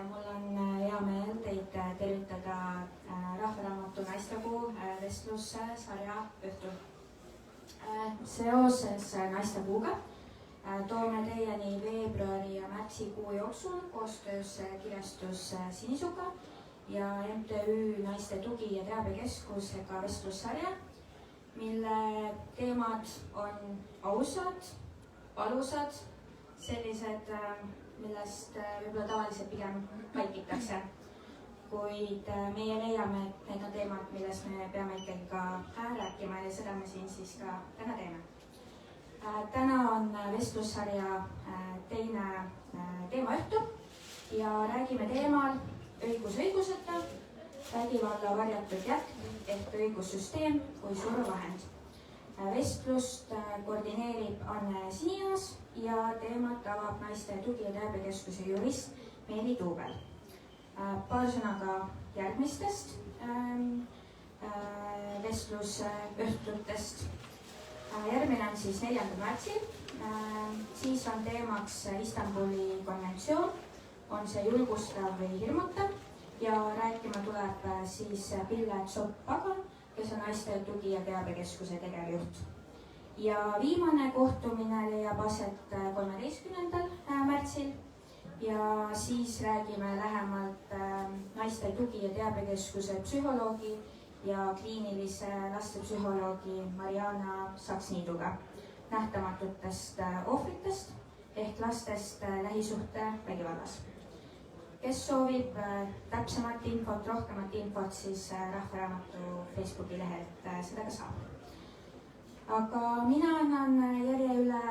ja mul on hea meel teid tervitada Rahvaraamatu naistekuu vestlussarja õhtul. Seoses naistepuuga toome teieni veebruari ja märtsikuu jooksul koostöös kirjastus Sinisuga ja MTÜ Naiste Tugi- ja Teabekeskusega vestlussarja, mille teemad on ausad, valusad, sellised, millest võib-olla tavaliselt pigem vaikitakse, kuid meie leiame, et need on teemad, millest me peame ikkagi ka rääkima ja seda me siin siis ka täna teeme. Täna on vestlussarja teine teemaõhtu ja räägime teemal õigus õiguseta, vägivalla varjatud jätk ehk õigussüsteem kui survevahend. Vestlust koordineerib Anne Sinias ja teemat avab Naiste Tugi- ja Teabekeskuse jurist Meeli Tuubel. Paar sõna ka järgmistest vestlusõhtutest. Järgmine on siis 4. märtsil. Siis on teemaks Istanbuli konventsioon, on see julgustav või hirmutav ja rääkima tuleb siis Pille Tsopp-Pagan, kes on Naiste Tugi- ja Teabekeskuse tegevjuht. Ja viimane kohtumine leiab aset 13. märtsil ja siis räägime lähemalt Naiste Tugi- ja Teabekeskuse psühholoogi ja kliinilise lastepsühholoogi Mariana Saks-Niiduga nähtamatutest ohvritest ehk lastest lähisuhte vägivallas. Kes soovib täpsemat infot, rohkemat infot, siis Rahvaraamatu Facebooki lehelt seda ka saab. Aga mina annan järje üle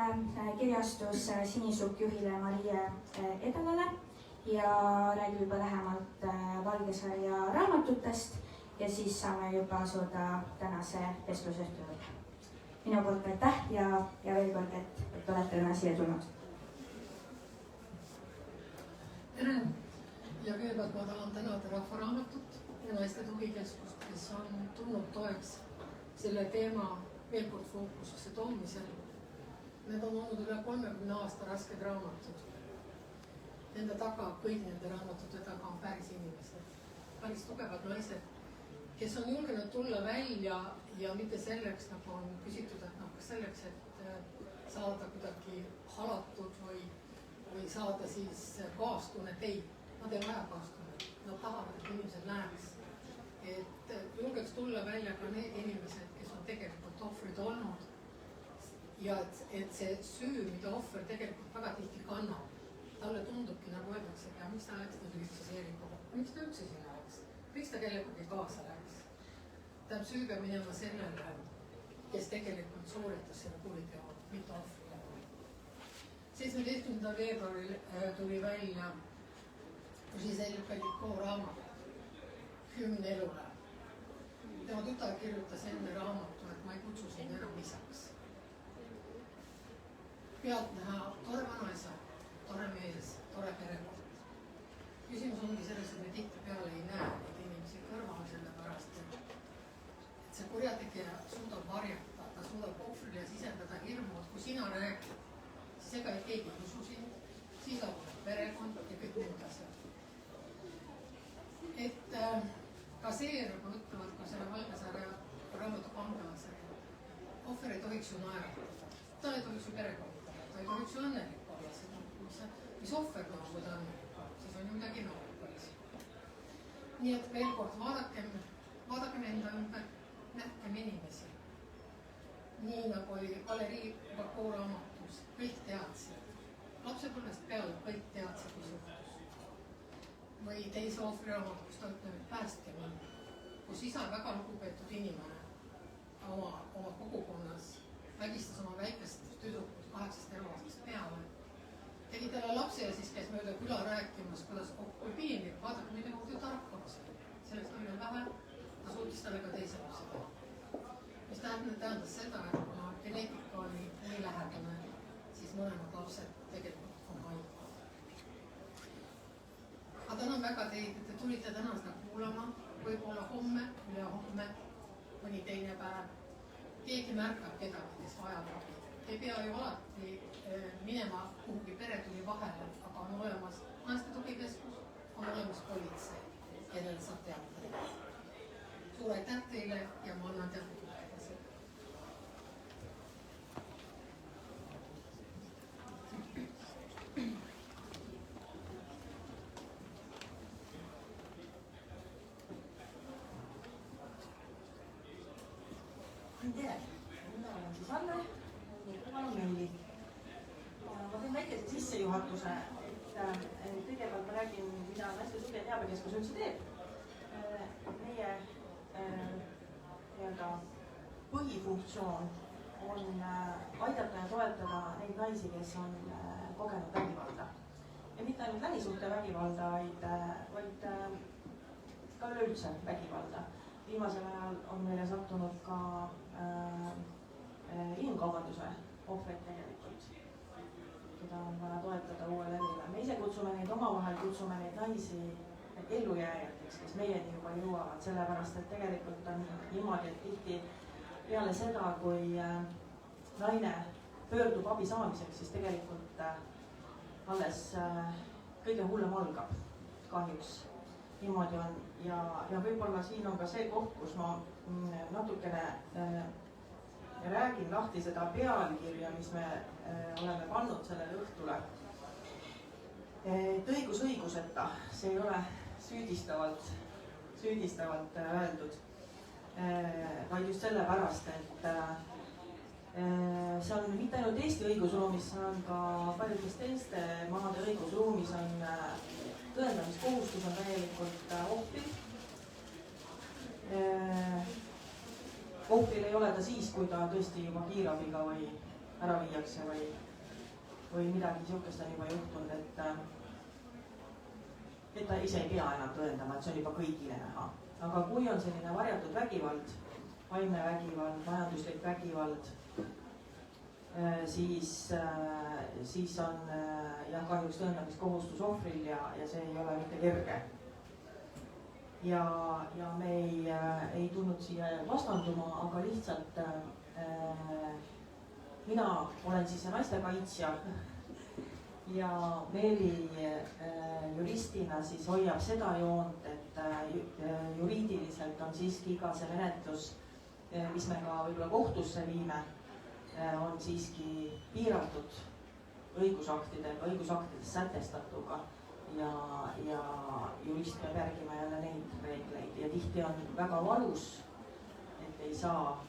kirjastus Sinisuk juhile Marie Edalale ja räägib juba lähemalt Valgesarja raamatutest ja siis saame juba asuda tänase vestlusõhtu juurde. Minu poolt aitäh ja veel kord, et olete täna siia tulnud. Tere! Ja kõigepealt ma tahan tänada Rahvaraamatut ja Naiste Tugikeskust, kes on tulnud toeks selle teema veel kord fookusesse toomisel. Need on olnud üle 30 aasta rasked raamatud. Nende taga, kõik nende raamatute taga on päris inimesed, päris tugevad naised, kes on julgenud tulla välja ja mitte selleks, nagu on küsitud, et kas selleks, et saada kuidagi halatud või saada siis kaastunnet, ei. Nad ei vaja kaastunnet, nad tahavad, et inimesed näeks, et julgeks tulla välja ka need inimesed, kes on tegelikult ohvrid olnud ja et see süü, mida ohver tegelikult väga tihti kannab, talle tundubki, nagu öeldakse, ja miks ta läks nüüd ühtseseeringuga, miks ta üldse sinna läks, miks ta kellegagi kaasa läks. Tähendab, süü peab minema sellele, kes tegelikult suuritas selle kuriteo, mitte ohvrile. 17. veebruaril tuli välja Giselle Pellicot raamat Hümn elule. Tema tütar kirjutas enne raamatu, et ma ei kutsu siin enam isaks. Pealt näha tore vanaisa, tore mees, tore perekond. Küsimus ongi selles, et me tihtipeale ei näe neid inimesi kõrval sellepärast, et see kurjategija suudab varjata, ta suudab ohvrile sisendada hirmu, et kui sina räägid, siis ega ei keegi usu sind, siis on perekond ja kõik muud asjad. Et ka see, nagu ütlevad ka selle Valgesarja raamatu kangelase, ohver ei tohiks ju naeratada, ta ei tohiks ju perekond, ta ei tohiks ju õnnelik olla, mis ohver nagu kui ta õnnelik on, siis on ju midagi naerukas. Nii et veel kord vaadakem enda ümber, nähkem inimesi. Nii nagu oli Valeri Bacot raamatus, kõik teadsid, lapsepõlvest peale kõik teadsid, mis juhtus. Või teise ohvri raamatu, kus ta ütleb, et päästke mind, kus isa väga lugupeetud inimene oma kogukonnas vägistas oma väikest tüdrukut 8 eluaastast peale. Tegi talle lapse ja siis käis mööda küla rääkimas, kuidas kui piinlik, vaadake, mida muidu tarkvaks. Selleks oli vähe, ta suutis talle ka teise lapse teha. Mis tähendas seda, et kuna geneetika oli nii lähedane, siis mõlemad lapsed tegelikult on haiged. Ma tänan väga teid, et te tulite täna seda kuulama, võib-olla homme, ülehomme, mõni teine päev. Keegi märkab kedagi, kes vajab abi. Te ei pea ju alati minema kuhugi peretüli vahele, aga on olemas Naiste Tugikeskus, on suur aitäh teile ja ma annan teile. Tere, mina olen siis Anne, palun Meili. Ma teen väikese sissejuhatuse, et kõigepealt ma räägin, mida Naiste Tuge Teabekeskus üldse teeb. Meie põhifunktsioon on aidata ja toetada neid naisi, kes on kogenud vägivalda. Ja mitte ainult lähisuhtevägivalda, vaid ka üleüldse vägivalda. Viimasel ajal on meile sattunud ka inimkaubanduse ohvreid tegelikult, keda on vaja toetada uue levile. Me ise kutsume neid omavahel, kutsume neid naisi ellujääjateks, kes meieni juba jõuavad, sellepärast et tegelikult on niimoodi, et tihti peale seda, kui naine pöördub abi saamiseks, siis tegelikult alles kõige hullem algab, kahjuks. Niimoodi on ja võib-olla siin on ka see koht, kus ma natukene räägin lahti seda pealkirja, mis me oleme pannud sellele õhtule. Et õigus õiguseta, see ei ole süüdistavalt öeldud, vaid just sellepärast, et see on mitte ainult Eesti õigusruumis, see on ka paljudes teiste maade õigusruumis on tõendamiskohustus on täielikult ohvril. Ohvril ei ole ta siis, kui ta tõesti juba kiirabiga või ära viiakse või midagi niisugust on juba juhtunud, et ta ise ei pea enam tõendama, et see on juba kõigile näha. Aga kui on selline varjatud vägivald, vaimne vägivald, majanduslik vägivald, siis on jah, kahjuks tõendamiskohustus ohvril ja see ei ole mitte kerge. Ja me ei tulnud siia vastanduma, aga lihtsalt mina olen siis naistekaitsja ja Meeli juristina siis hoiab seda joont, et juriidiliselt on siiski iga see menetlus, mis me ka võib-olla kohtusse viime, on siiski piiratud õigusaktides sätestatuga ja jurist peab järgima jälle neid reegleid ja tihti on väga valus, et ei saa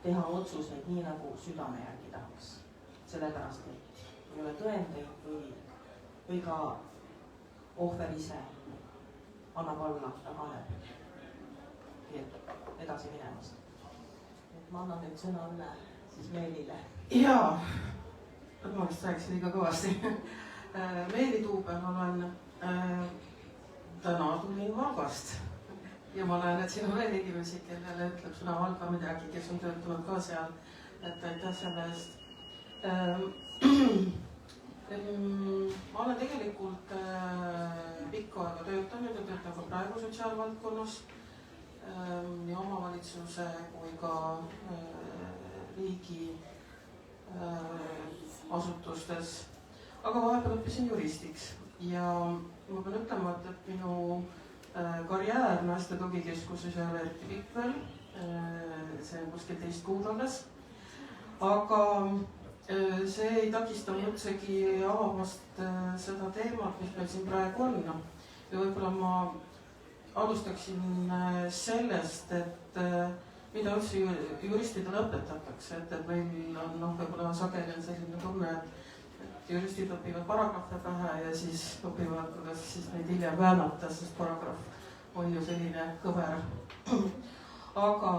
teha otsuseid nii, nagu südame järgi tahaks. Sellepärast, et ei ole tõendeid või ka ohver ise annab alla, taganeb, keeldub edasi minemast. Et ma annan nüüd sõna üle siis Meelile. Jaa, ma vist rääkisin liiga kõvasti. Meeli Tuuber olen, täna tulin Valgast ja ma näen, et siin on veel inimesi, kellele ütleb sõna Valga midagi, kes on töötanud ka seal, et aitäh selle eest. Ma olen tegelikult pikka aega töötanud ja töötan ka praegu sotsiaalvaldkonnas nii omavalitsuse kui ka riigi asutustes, aga vahepeal õppisin juristiks ja ma pean ütlema, et minu karjäär Naiste Tugikeskuses ei ole eriti pikk veel, see on kuskil 2 kuud alles, aga see ei takista üldsegi avamast seda teemat, mis meil siin praegu on. Ja võib-olla ma alustaksin sellest, et mida üldse juristidele õpetatakse, et meil on võib-olla sageli selline tunne, et juristid õpivad paragrahve pähe ja siis õpivad, kuidas siis neid hiljem väänata, sest paragrahv on ju selline kõver. Aga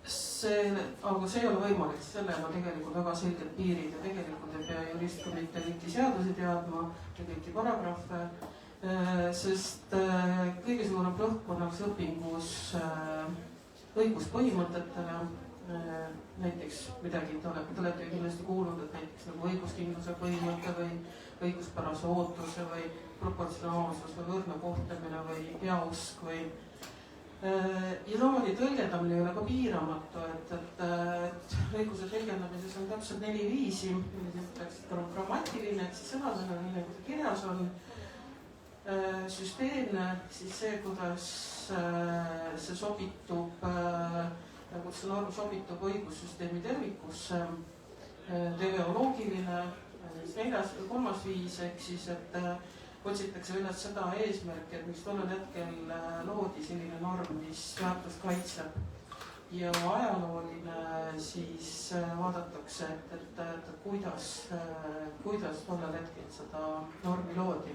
see ei ole võimalik, sellel on tegelikult väga selged piirid ja tegelikult ei pea jurist ka mitte kõiki seadusi teadma ja kõiki paragrahve, sest kõige suurem rõhk pannakse õpingus õiguspõhimõtetele, näiteks midagi, te olete ju kindlasti kuulnud, et näiteks nagu õiguskindluse põhimõte või õiguspärase ootuse või proportsionaalsus või võrdne kohtlemine või heausk või ja samamoodi tõlgendamine ei ole ka piiramatu, et õiguse tõlgendamises on täpselt 4 viisi, mis ütleks, et on grammatiline, et siis sõnadena, nii nagu see kirjas on. süsteemne, siis see, kuidas see sobitub, kuidas see norm sobitub õigussüsteemi tervikusse, teleoloogiline, kolmas viis, ehk siis, et otsitakse üles seda eesmärki, et miks tollel hetkel loodi selline norm, mis väärtust kaitseb. Ja ajalooline siis vaadatakse, et kuidas tollel hetkel seda normi loodi.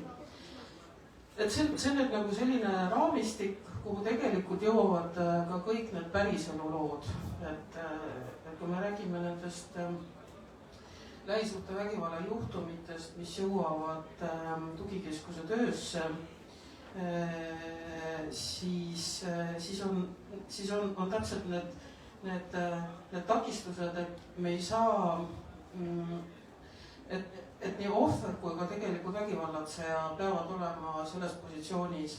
Et see on nüüd nagu selline raamistik, kuhu tegelikult jõuavad ka kõik need päriselu lood. Et kui me räägime nendest lähisuhtevägivalla juhtumitest, mis jõuavad tugikeskuse töösse, siis on täpselt need takistused, et me ei saa, et nii ohver kui ka tegelikult vägivallatseja peavad olema selles positsioonis,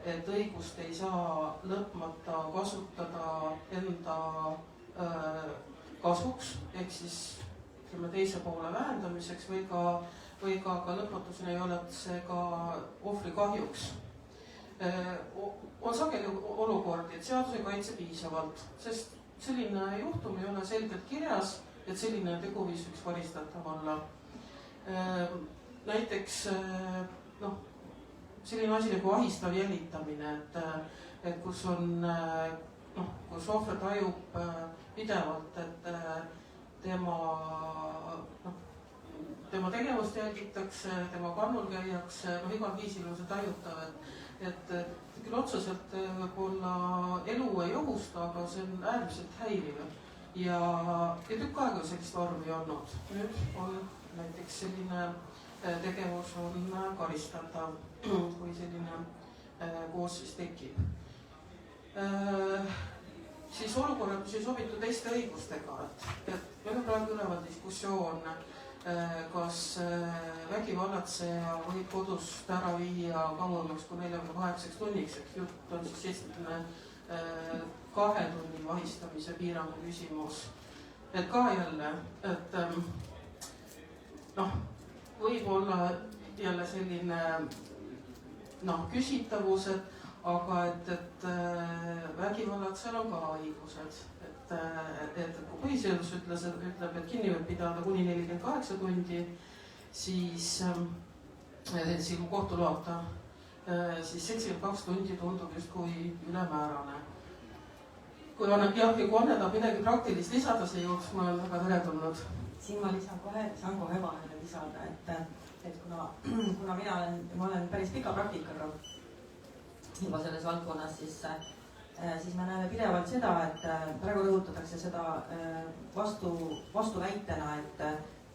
et õigust ei saa lõpmata kasutada enda kasuks, ehk siis ütleme teise poole vähendamiseks või ka lõpmatuseni ei ole see ka ohvri kahjuks. On sageli olukordi, et seadus ei kaitse piisavalt, sest selline juhtum ei ole selgelt kirjas, et selline teguviis võiks karistatav olla. Näiteks selline asi nagu ahistav jälitamine, et kus ohver tajub pidevalt, et tema tegevust jälgitakse, tema kannul käiakse, igal viisil on see tajutav, et küll otseselt võib-olla elu ei ohusta, aga see on äärmiselt häiriv. Ja tükk aega sellist vormi ei olnud. Nüüd on näiteks selline tegevus on karistatav, kui selline koosseis tekib. Siis olukorrad, mis ei sobitu teiste õigustega, et meil on praegu üleval diskussioon, kas vägivallatseja võib kodust ära viia kauemaks kui 48 tunniks, et jutt on siis 72 tunni vahistamise piirangu küsimus. Et ka jälle, et võib olla jälle selline küsitavused, aga et vägivallatsejal on ka õigused. Et kui põhiseadus ütleb, et kinni võib pidada kuni 48 tundi, siis ilma kohtu loata, siis 72 tundi tundub justkui ülemäärane. Kui annetab midagi praktilist lisada siia juurde, ma olen väga teretulnud. Siin ma saan kohe vahele lisada, et kuna mina olen päris pika praktikaga juba selles valdkonnas, siis me näeme pidevalt seda, et praegu rõhutatakse seda vastuväitena, et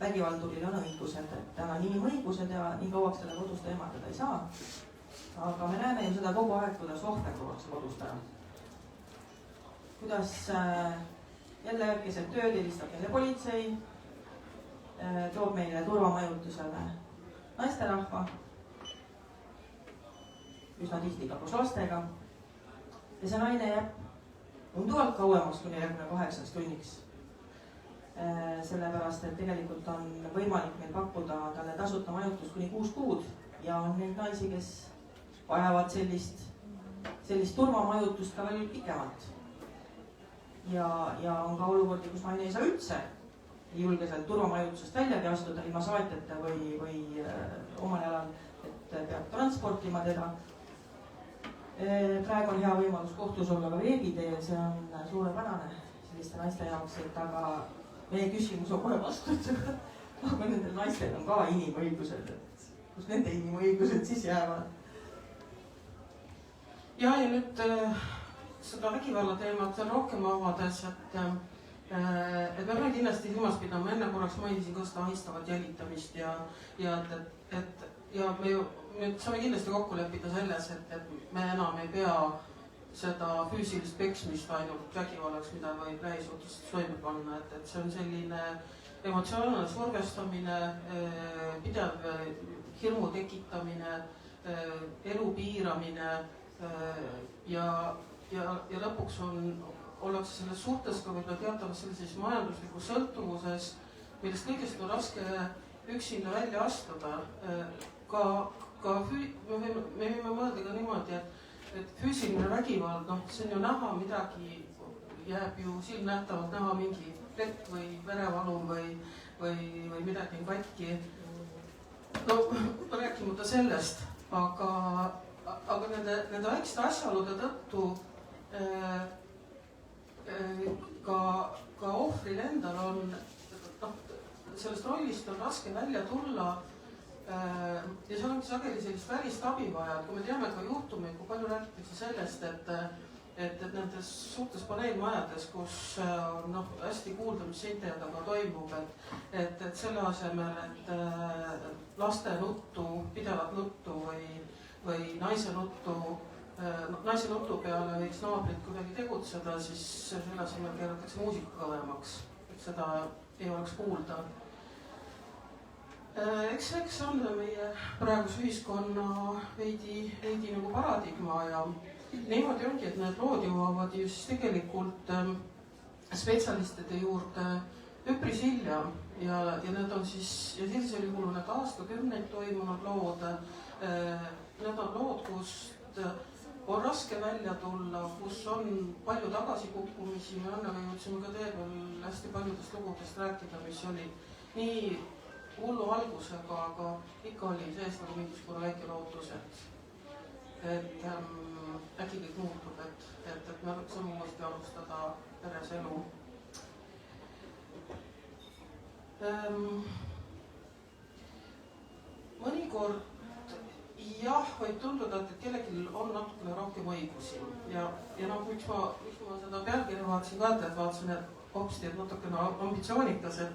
vägivalduril on õigused, et tal on inimõigused ja nii kauaks teda kodust eemaldada ei saa. Aga me näeme ju seda kogu aeg, kuidas ohver tuuakse kodust ära. Kuidas jälle keset tööd helistab meile politsei, toob meile turvamajutusele naisterahva, üsna tihti ka koos lastega. Ja see naine jääb tunduvalt kauemaks kui 48 tunniks. Sellepärast, et tegelikult on võimalik meil pakkuda talle tasuta majutus kuni 6 kuud ja on neid naisi, kes vajavad sellist turvamajutust ka veel pikemalt. Ja on ka olukordi, kus naine ei saa üldse, ei julge sealt turvamajutusest väljagi astuda ilma saatjate või omal jalal, et peab transportima teda. Praegu on hea võimalus kohtus olla ka veebiteel, see on suurepärane selliste naiste jaoks, et aga meie küsimus on kohe vastu, aga nendel naistel on ka inimõigused, et kus nende inimõigused siis jäävad? Ja nüüd seda vägivalla teemat rohkem avades, et me peame kindlasti silmas pidama, enne korraks mainisin ka seda ahistavat jälitamist ja me nüüd saame kindlasti kokku leppida selles, et me enam ei pea seda füüsilist peksmist ainult vägivallaks, mida võib lähisuhtes toime panna, et see on selline emotsionaalne survestamine, pidev hirmu tekitamine, elu piiramine ja lõpuks ollakse selles suhtes ka võib-olla teatavas sellises majanduslikus sõltuvuses, millest kõigest on raske üksinda välja astuda. Ka ka me võime mõelda ka niimoodi, et füüsiline vägivald, noh, see on ju näha midagi, jääb ju silmnähtavalt näha mingi plekk või verevalum või midagi on katki. No rääkimata sellest, aga nende väikeste asjaolude tõttu ka ohvril endal on, noh, sellest rollist on raske välja tulla ja see ongi sageli sellist välist abi vaja, et kui me teame ka juhtumeid, kui palju räägitakse sellest, et nendes suurtes paneelmajades, kus on hästi kuulda, mis seinte taga toimub, et selle asemel, et laste nuttu, pidevat nuttu või naise nutu peale võiks naabrid kuidagi tegutseda, siis selle asemel keeratakse muusika kõvemaks, et seda ei oleks kuulda. Eks on meie praeguse ühiskonna veidi nagu paradigma ja niimoodi ongi, et need lood jõuavad ju siis tegelikult spetsialistide juurde üpris hilja ja need on siis, ja sellisel juhul on need aastakümneid toimunud lood, need on lood, kust on raske välja tulla, kus on palju tagasikukkumisi, me Annaga jõudsime ka tee peal hästi paljudest lugudest rääkida, mis oli nii hullu algusega, aga ikka oli sees nagu mingisugune väike lootus, et äkki kõik muutub, et me saame uuesti alustada peres elu. Mõnikord jah, võib tunduda, et kellelgi on natukene rohkem õigusi ja noh, miks ma seda pealkirja vaatasin ka, et vaatasin, et hopsti, et natukene ambitsioonikas, et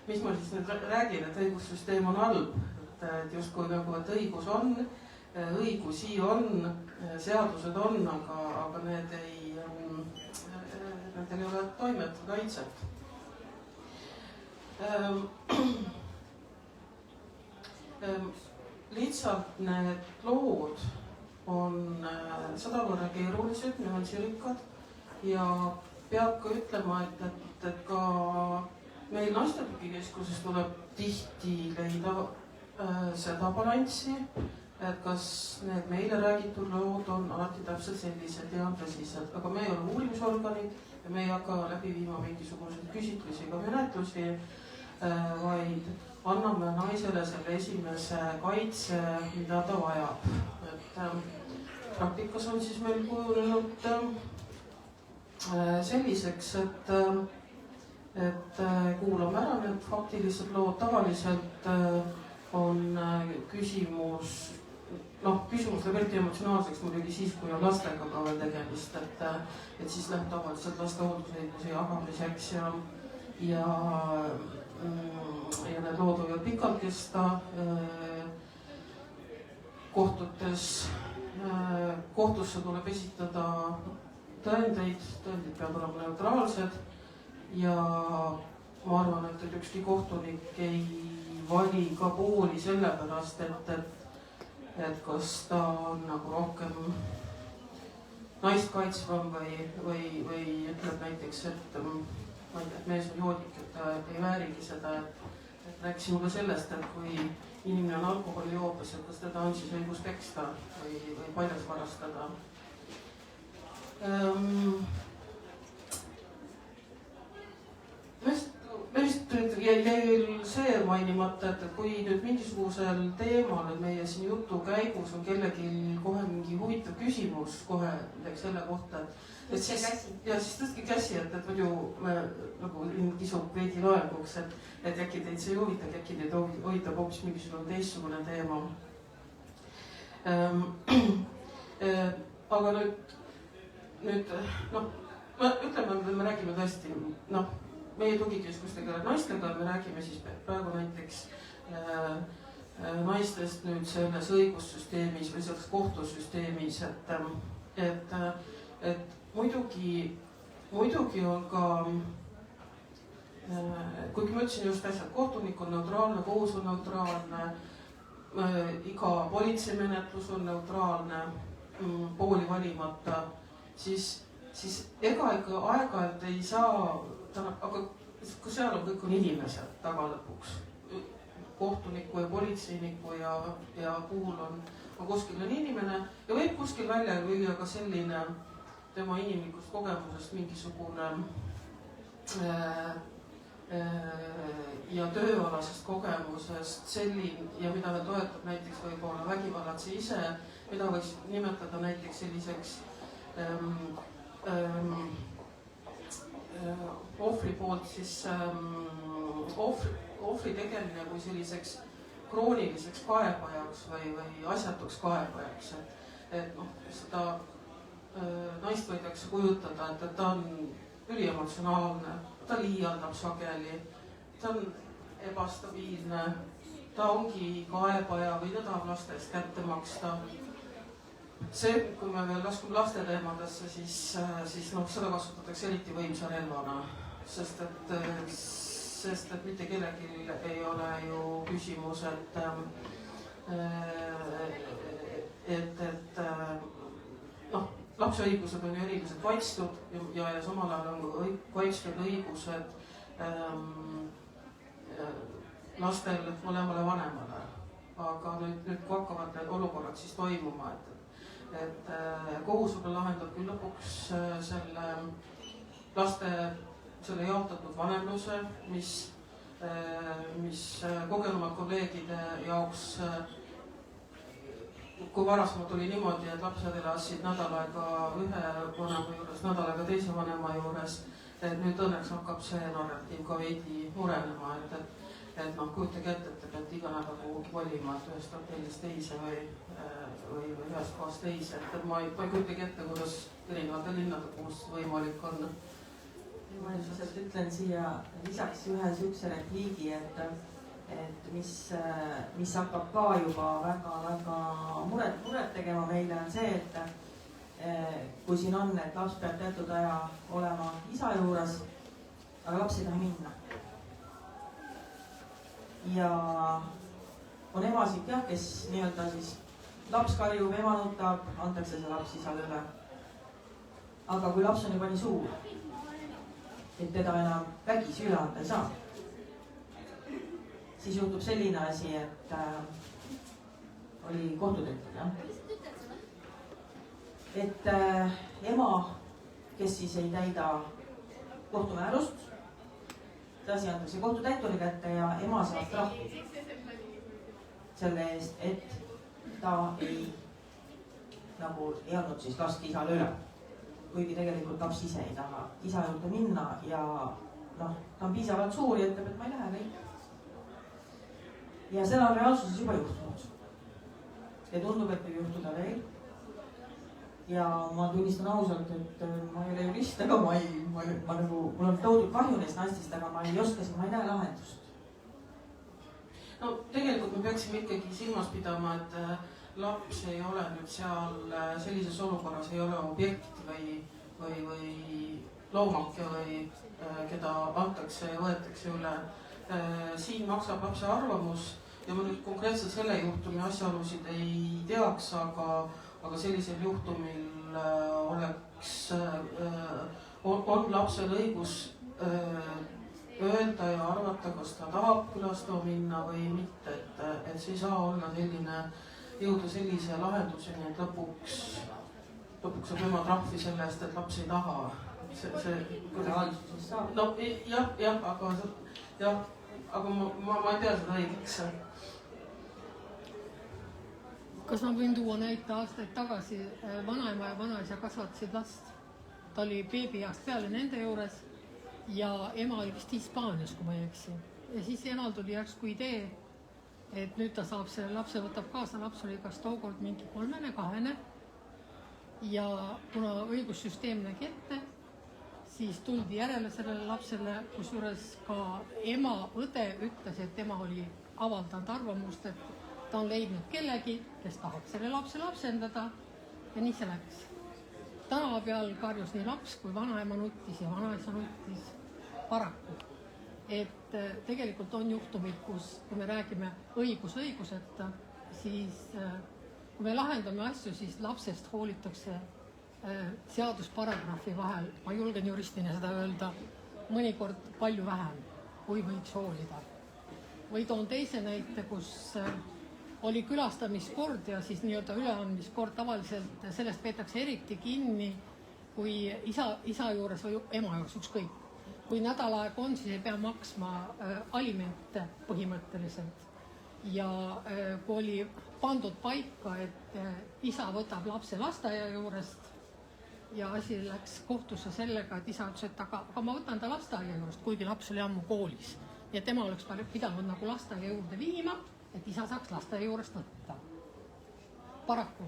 mis ma siis nüüd räägin, et õigussüsteem on halb, et justkui nagu, et õigus on, õigusi on, seadused on, aga nendel ei ole toimet või kaitset. Lihtsalt need lood on sadavõrra keerulised, nüansirikkad ja peab ka ütlema, et ka meil Naistetugikeskuses tuleb tihti leida seda balanssi, et kas need meile räägitud lood on alati täpselt sellised ja tõsised, aga me ei ole uurimisorganid ja me ei hakka läbi viima mingisuguseid küsitlusi ega menetlusi, vaid anname naisele selle esimese kaitse, mida ta vajab. Et praktikas on siis meil kujunenud selliseks, et kuulame ära need faktilised lood, tavaliselt on küsimus läheb eriti emotsionaalseks muidugi siis, kui on lastega ka veel tegemist, et siis läheb tavaliselt laste hooldusõiguse jagamiseks ja need lood võivad pikalt kesta kohtusse tuleb esitada tõendeid peavad olema neutraalsed ja ma arvan, et ükski kohtunik ei vali ka pooli sellepärast, et kas ta on nagu rohkem naist kaitsvam või ütleb näiteks, et mees on joodik, et ta ei väärigi seda, et rääkisime ka sellest, et kui inimene on alkoholijoobes, et kas teda on siis õigus peksta või paljas varastada. Vist jäi veel see mainimata, et kui nüüd mingisugusel teemal meie siin jutu käigus on kellelgi kohe mingi huvitav küsimus kohe selle kohta, et siis tõstke käsi, et muidu me nagu kisub veidi loenguks, et äkki teid see ei huvita, äkki teid huvitab hoopis mingisugune teistsugune teema. Aga nüüd ütleme, et me räägime tõesti, meie tugikeskus tegeleb naistega, me räägime siis praegu näiteks naistest nüüd selles õigussüsteemis või selles kohtusüsteemis, et muidugi on ka, kuigi ma ütlesin just äsja, et kohtunik on neutraalne, kohus on neutraalne, iga politseimenetlus on neutraalne, pooli valimata, siis ega ikka aeg-ajalt ei saa, aga kui seal on kõik on inimesed taga lõpuks, kohtuniku ja politseiniku ja puhul on kuskil on inimene ja võib kuskil välja lüüa ka selline tema inimlikust kogemusest mingisugune ja tööalasest kogemusest selline ja mida ta toetab näiteks võib-olla vägivallatse ise, mida võiks nimetada näiteks selliseks ohvri poolt siis ohvri tegemine kui selliseks krooniliseks kaebajaks või asjatuks kaebajaks, et noh, seda naist võidakse kujutada, et ta on üliemotsionaalne, ta liialdab sageli, ta on ebastabiilne, ta ongi kaebaja või ta tahab laste eest kätte maksta. See, kui me veel laskume laste teemadesse, siis noh, seda kasutatakse eriti võimsa relvana, sest et mitte kellelgi ei ole ju küsimus, et noh, lapse õigused on ju eriliselt kaitstud ja samal ajal on kaitstud õigused lastel mõlemale vanemale. Aga nüüd kui hakkavad need olukorrad siis toimuma, et kohus võib-olla lahendab küll lõpuks selle laste selle jaotatud vanemluse, mis kogenumad kolleegide jaoks, kui varasemalt oli niimoodi, et lapsed elasid nädal aega ühe vanema juures, nädal aega teise vanema juures, et nüüd õnneks hakkab see narratiiv ka veidi murenema, et noh, kujutage ette, et te peate iga nädal kuhugi kolima, et ühest hotellist teise või ühest kohast teise, et ma ei kujutagi ette, kuidas erinevatel linnade puhul võimalik on. Ma lihtsalt ütlen siia lisaks ühe sihukese repliigi, et mis hakkab ka juba väga muret tegema meile on see, et kui siin on, et laps peab teatud aja olema isa juures, aga laps ei taha minna. Ja on emasid jah, kes nii-öelda siis laps karjub, ema nutab, antakse see laps isale üle. Aga kui laps on juba nii suur, et teda enam vägisi üle anda ei saa, siis juhtub selline asi, et oli kohtu tehtud, jah. Et ema, kes siis ei täida kohtumäärust, see asi antakse kohtutäituri kätte ja ema saab trahvi selle eest, et ta ei olnud siis laske isale üle. Kuigi tegelikult laps ise ei taha isa juurde minna ja noh, ta on piisavalt suur ja ütleb, et ma ei lähe kõik. Ja seda on reaalsuses juba juhtunud. Ja tundub, et võib juhtuda veel. Ja ma tunnistan ausalt, et ma ei ole jurist, aga mul on toodud kahju neist naistest, aga ma ei näe lahendust. No tegelikult me peaksime ikkagi silmas pidama, et laps ei ole nüüd seal sellises olukorras, ei ole objekt või loomake või keda antakse ja võetakse üle. Siin maksab lapse arvamus ja ma nüüd konkreetselt selle juhtumi asjaolusid ei teaks, aga sellisel juhtumil on lapsel õigus öelda ja arvata, kas ta tahab külastama minna või mitte, et see ei saa olla selline jõuda sellise lahenduseni, et lõpuks saab ema trahvi selle eest, et laps ei taha. No jah, aga ma ei pea seda õigeks. Kas ma võin tuua näite aastaid tagasi? Vanaema ja vanaisa kasvatasid last. Ta oli beebiajast peale nende juures ja ema oli vist Hispaanias, kui ma ei eksi. Ja siis emal tuli järsku idee, et nüüd ta saab selle lapse, võtab kaasa, laps oli kas tookord mingi 3, 2 ja kuna õigussüsteem nägi ette, siis tuldi järele sellele lapsele, kusjuures ka ema õde ütles, et ema oli avaldanud arvamust, et ta on leidnud kellegi, kes tahab selle lapse lapsendada ja nii see läks. Tänava peal karjus nii laps kui vanaema nuttis ja vanaisa nuttis paraku. Et tegelikult on juhtumid, kui me räägime õiguseta, siis kui me lahendame asju, siis lapsest hoolitakse seadusparagrahvi vahel, ma julgen juristina seda öelda, mõnikord palju vähem, kui võiks hoolida. või toon teise näite, kus oli külastamiskord ja siis nii-öelda üleandmiskord. Tavaliselt sellest peetakse eriti kinni, kui isa juures või ema juures, ükskõik. Kui nädal aega on, siis ei pea maksma alimente põhimõtteliselt. Ja kui oli pandud paika, et isa võtab lapse lasteaia juurest ja asi läks kohtusse sellega, et isa ütles, et aga ma võtan ta lasteaia juurest, kuigi laps oli ammu koolis. Ja tema oleks pidanud nagu lasteaia juurde viima, et isa saaks lasteaia juurest võtta. Paraku.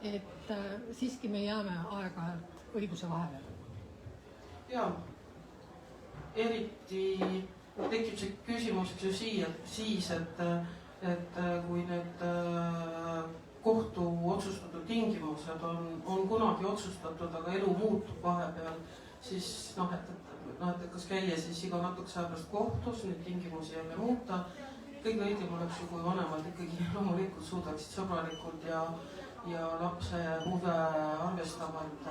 Et siiski me jääme aeg-ajalt õiguse vahele. Jaa, eriti tekib see küsimus ju siis, et kui need kohtu otsustatud tingimused on kunagi otsustatud, aga elu muutub vahepeal, siis et kas käia siis iga natukese aja pärast kohtus, neid tingimusi jälle muuta. Kõige õigem oleks ju, kui vanemad ikkagi loomulikult suudaksid sõbralikult ja lapse huve arvestavalt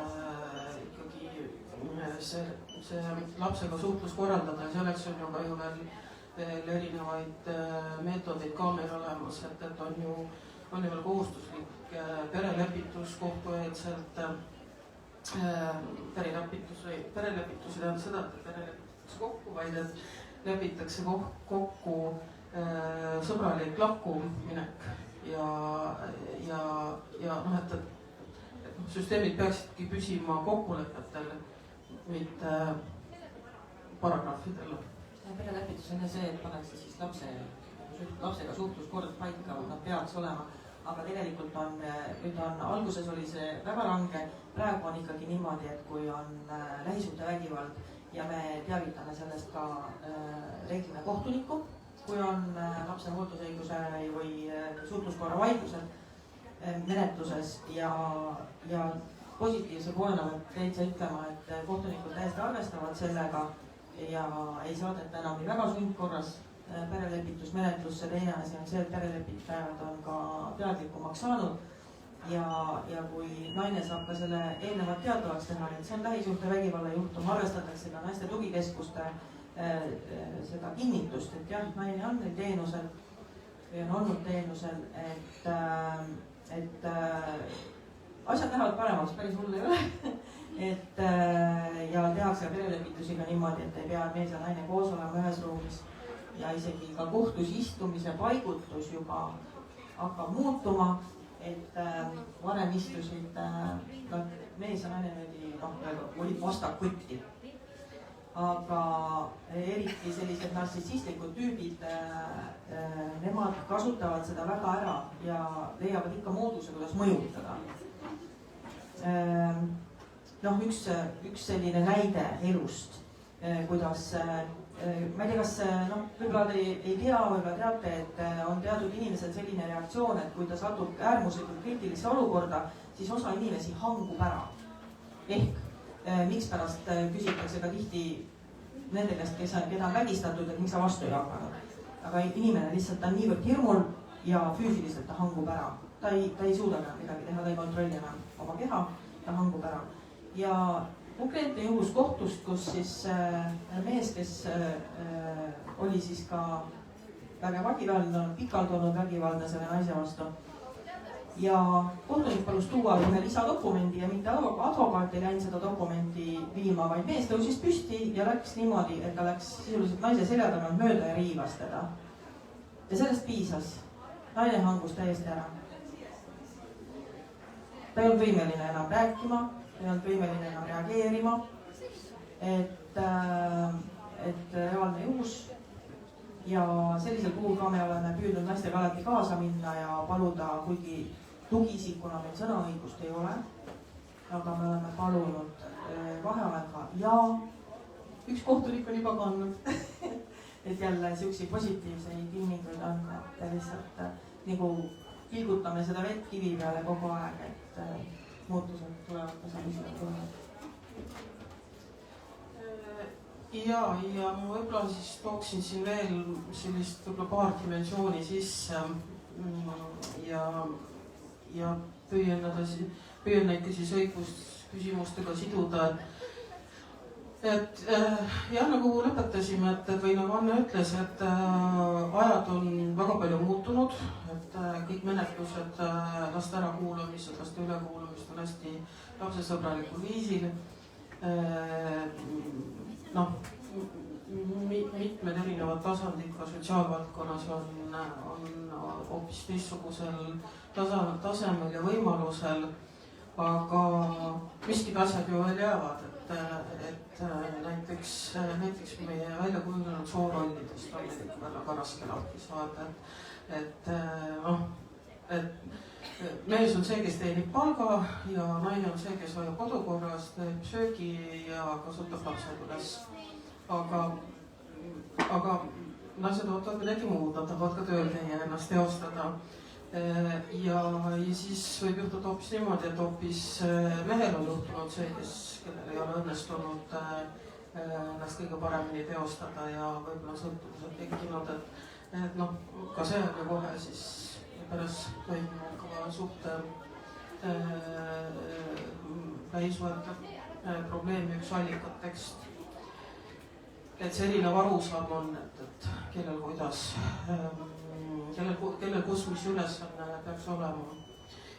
ikkagi see lapsega suhtlus korraldada ja selleks on ju ka ju veel erinevaid meetodeid ka meil olemas, et on ju veel kohustuslik perelepitus kohtueelselt. Perelepitus ei tähenda seda, et perelepitakse kokku, vaid et lepitakse kokku sõbralik lahkuminek ja et süsteemid peaksidki püsima kokkulepetel, mitte paragrahvidel. Perelepitus on see, et pannakse siis lapsega suhtluskord paika, nad peaks olema, aga tegelikult nüüd alguses oli see väga range, praegu on ikkagi niimoodi, et kui on lähisuhtevägivald ja me teavitame sellest ka reeglina kohtunikku, kui on lapse hooldusõiguse või suhtluskorra vaidlused menetluses ja positiivse poolena täitsa ütlema, et kohtunikud täiesti arvestavad sellega ja ei saadeta enam nii väga sundkorras perelepitusmenetlusse. Teine asi on see, et perelepitajad on ka teadlikumaks saanud ja kui naine saab ka selle eelnevalt teatavaks teha, et see on lähisuhtevägivalla juhtum, arvestatakse ka naiste tugikeskuste seda kinnitust, et jah, naine on neil teenusel või on olnud teenusel, et asjad lähevad paremaks, päris hull ei ole. Ja tehakse perelepitusi ka niimoodi, et ei pea mees ja naine koos olema ühes ruumis ja isegi ka kohtus istumise paigutus juba hakkab muutuma, et varem istusid mees ja naine olid vastakuti. Aga eriti sellised narsissistlikud tüübid, nemad kasutavad seda väga ära ja leiavad ikka mooduse, kuidas mõjutada. Üks selline näide elust, kuidas, ma ei tea, kas võib-olla te ei tea, võib-olla teate, et on teatud inimesel selline reaktsioon, et kui ta satub äärmuslikult kriitilisse olukorda, siis osa inimesi hangub ära. Ehk mikspärast küsitakse ka tihti nende käest, keda on vägistatud, et miks sa vastu ei hakanud. Aga inimene lihtsalt on niivõrd hirmul ja füüsiliselt ta hangub ära. Ta ei suuda enam midagi teha, ta ei kontrolli enam oma keha, ta hangub ära. Ja konkreetne juhus kohtust, kus siis mees, kes oli siis ka väga vägivaldne, pikalt olnud vägivaldne selle naise vastu. Ja kohtunik palus tuua ühe lisadokumendi ja mitte advokaat ei läinud seda dokumenti viima, vaid mees tõusis püsti ja läks niimoodi, et ta läks sisuliselt naise selja tagant mööda ja riivas teda. Ja sellest piisas. Naine hangus täiesti ära. Ta ei olnud võimeline enam rääkima, ei olnud võimeline enam reageerima, et reaalne juhus. Ja sellisel puhul ka me oleme püüdnud naistega alati kaasa minna ja paluda, kuigi tugiisikuna meil sõnaõigust ei ole, aga me oleme palunud vaheaega ja üks kohtunik on juba kandnud, et jälle siuksi positiivseid ilminguid on, et lihtsalt nagu pilgutame seda vett kivi peale kogu aeg, et muutused tulevad ka sellised tulevad. Ja ma võib-olla siis tooksin siin veel sellist võib-olla paar dimensiooni sisse ja püüan neid siis õigusküsimustega siduda. et jah, nagu lõpetasime, et või nagu Anne ütles, et ajad on väga palju muutunud, et kõik menetlused, laste ärakuulamised, laste ülekuulamist on hästi lapsesõbralikul viisil. Noh, mitmed erinevad tasandid ka sotsiaalvaldkonnas on hoopis teistsugusel tasemel ja võimalusel, aga miskid asjad ju veel jäävad, et näiteks meie välja kujunenud soorollidest on ikka väga raske lahti saada, et mees on see, kes teenib palga ja naine on see, kes hoiab kodukorras, teeb söögi ja kasutab lapsed üles. Aga naised ootavad midagi muud, nad tahavad ka tööl käia, ennast teostada. Ja siis võib juhtuda hoopis niimoodi, et hoopis mehel on juhtunud see, kellel ei ole õnnestunud ennast kõige paremini teostada ja võib-olla sõltuvused tekkinud, et noh, ka see on ju kohe siis pärast toimuva suhte välisvõetav probleemi üks allikateks. Et selline varusaam on, et kellel kuidas, kellel kus, mis ülesanne peaks olema.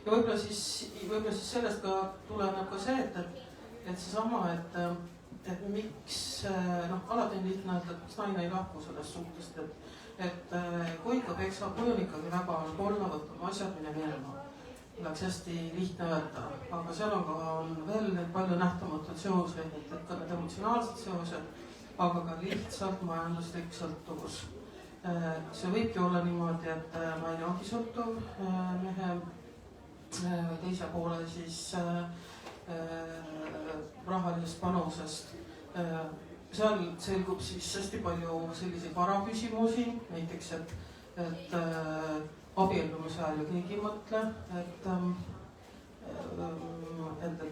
Ja võib-olla siis sellest ka tuleneb ka see, et seesama, et miks, noh, alati on lihtne öelda, et miks naine ei lahku sellest suhtest, et kui ikka peksab, kui on ikkagi väga halb olla, võtame asjad, mine minema. Oleks hästi lihtne öelda, aga seal on veel palju nähtamatuid seoseid, et ka need emotsionaalsed seosed, aga ka lihtsalt majanduslik sõltuvus. See võibki olla niimoodi, et naine ongi sõltuv mehe või teise poole siis rahalisest panusest. Seal selgub siis hästi palju selliseid varaküsimusi, näiteks, et abiellumise ajal ju keegi ei mõtle, et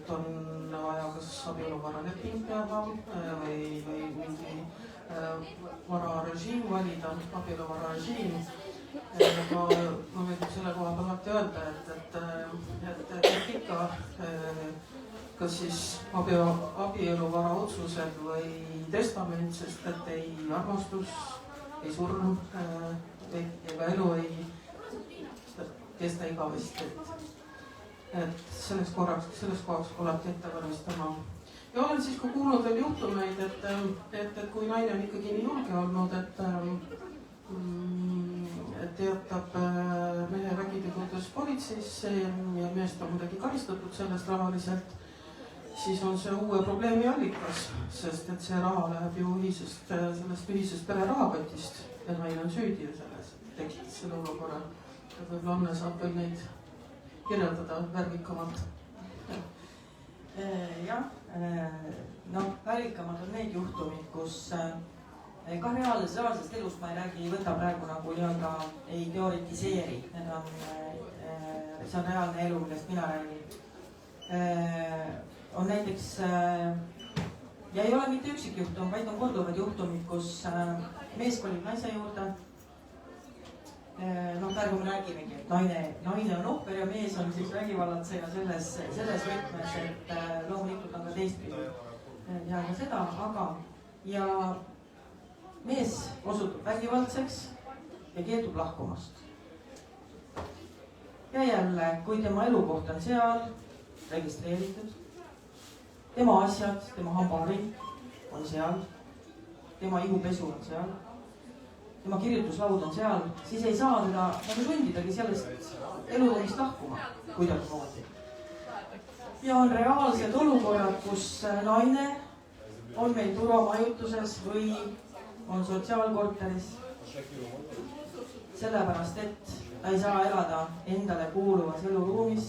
on vaja kas abieluvaraleping teha või mingi vararežiim valida, abieluvararežiim. Ma võin selle koha peal alati öelda, et ikka kas siis abieluvara otsused või testament, sest et ei armastus, ei surm ega elu ei kesta igavesti. Et selles kohaks alati ette valmistama. Ja olen siis ka kuulnud veel juhtumeid, et kui naine on ikkagi nii julge olnud, et teatab mehe vägitegudes politseisse ja meest on muidugi karistatud sellest rahaliselt, siis on see uue probleemi allikas, sest et see raha läheb ju sellest ühisest pere rahakotist ja naine on süüdi ju selles, tekitas selle olukorra. Võib-olla Anne saab veel neid kirjeldada värvikamalt. Jah, värvikamad on need juhtumid, kus ka reaalsest elust ma ei räägi, ei võta praegu nagu nii-öelda ei teoritiseeri. See on reaalne elu, millest mina räägin. On näiteks, ja ei ole mitte üksikjuhtum, vaid on korduvad juhtumid, kus mees kolib naise juurde. Praegu me räägimegi, et naine on ohver ja mees on siis vägivallatseja selles võtmes, et loomulikult on ka teistpidi ja ka seda, aga ja mees osutub vägivaldseks ja keeldub lahkumast. Ja jälle, kui tema elukoht on seal registreeritud, tema asjad, tema hambaring on seal, tema ihupesu on seal, tema kirjutuslaud on seal, siis ei saa teda nagu sundidagi sellest eluruumist lahkuma kuidagimoodi. Ja on reaalsed olukorrad, kus naine on meil turvamajutuses või on sotsiaalkorteris, sellepärast et ta ei saa elada endale kuuluvas eluruumis,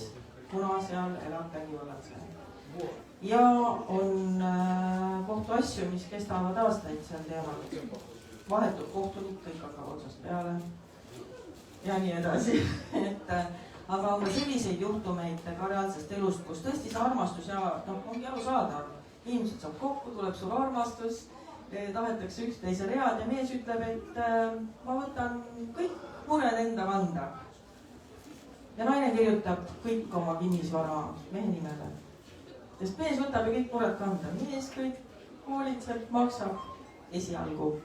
kuna seal elab vägivallatseja. Ja on kohtuasju, mis kestavad aastaid seal teemal. Vahetud kohtunik, kõik hakkab otsast peale ja nii edasi. Aga on ka selliseid juhtumeid ka reaalsest elust, kus tõesti see armastus ja ongi aru saada. Inimesed saab kokku, tuleb suur armastus, tahetakse üksteise read ja mees ütleb, et ma võtan kõik mured enda kanda. Ja naine kirjutab kõik oma kinnisvara mehe nimele. Sest mees võtab ju kõik mured kanda. Mees kõik hoolitseb, maksab esialgu.